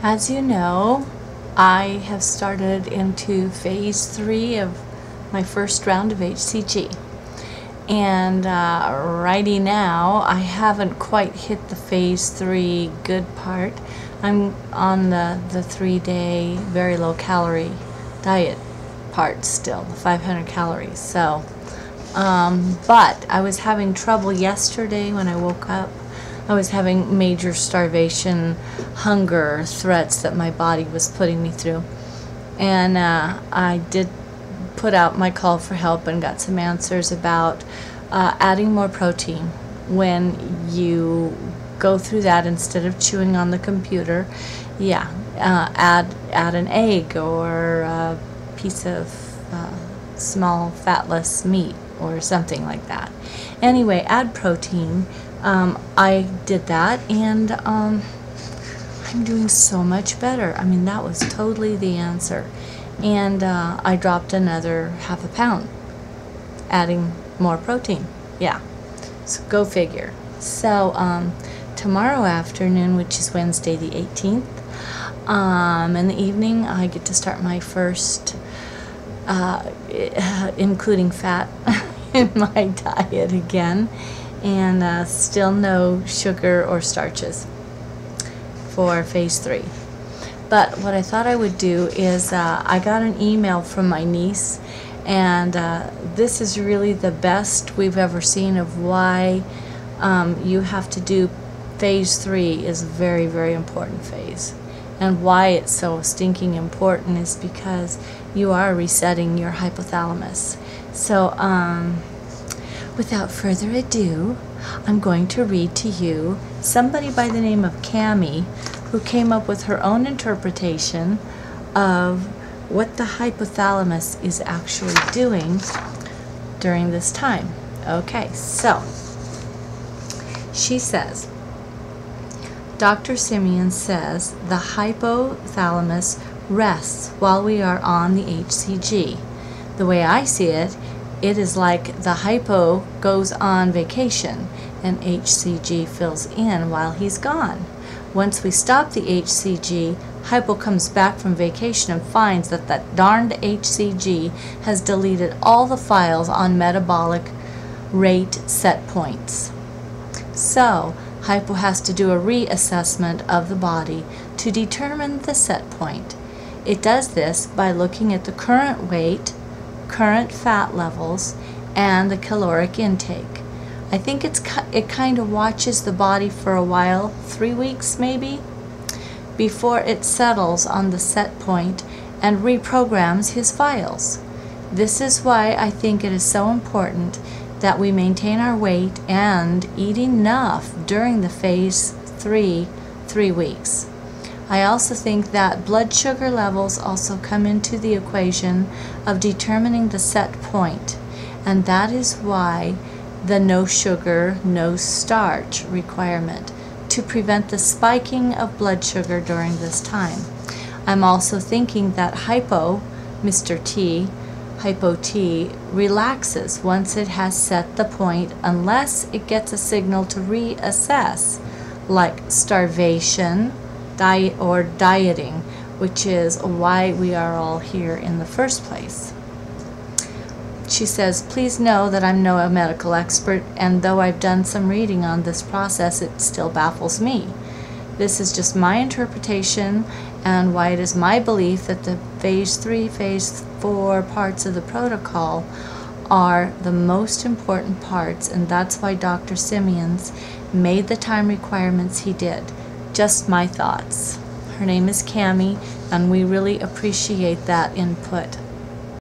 As you know, I have started into phase 3 of my first round of HCG. And righty now, I haven't quite hit the phase 3 good part. I'm on the 3-day very low calorie diet part still, the 500 calories. So, but I was having trouble yesterday when I woke up. I was having major starvation, hunger threats that my body was putting me through. And I did put out my call for help and got some answers about adding more protein. When you go through that, instead of chewing on the computer, add an egg or a piece of small fatless meat or something like that. Anyway, add protein. I did that, and I'm doing so much better. I mean, that was totally the answer. And I dropped another half a pound, adding more protein. Yeah, so go figure. So tomorrow afternoon, which is Wednesday the 18th, in the evening, I get to start my first, including fat, in my diet again. And still no sugar or starches for phase 3. But what I thought I would do is I got an email from my niece, and this is really the best we've ever seen of why you have to do phase 3 is a very, very important phase. And why it's so stinking important is because you are resetting your hypothalamus. So without further ado, I'm going to read to you somebody by the name of Cami, who came up with her own interpretation of what the hypothalamus is actually doing during this time. Okay, so she says, Dr. Simeon says the hypothalamus rests while we are on the HCG. The way I see it, it is like the hypo goes on vacation and HCG fills in while he's gone. Once we stop the HCG, hypo comes back from vacation and finds that that darned HCG has deleted all the files on metabolic rate set points. So, hypo has to do a reassessment of the body to determine the set point. It does this by looking at the current weight, current fat levels, and the caloric intake. I think it kind of watches the body for a while, 3 weeks maybe, before it settles on the set point and reprograms his files. This is why I think it is so important that we maintain our weight and eat enough during the phase 3 weeks. I also think that blood sugar levels also come into the equation of determining the set point, and that is why the no sugar, no starch requirement, to prevent the spiking of blood sugar during this time. I'm also thinking that hypo, Mr. T, hypo T, relaxes once it has set the point unless it gets a signal to reassess, like starvation, diet or dieting, which is why we are all here in the first place. She says, please know that I'm no medical expert, and though I've done some reading on this process, it still baffles me. This is just my interpretation and why it is my belief that the phase 3, phase 4 parts of the protocol are the most important parts, and that's why Dr. Simeons made the time requirements he did. Just my thoughts. Her name is Cami, and we really appreciate that input.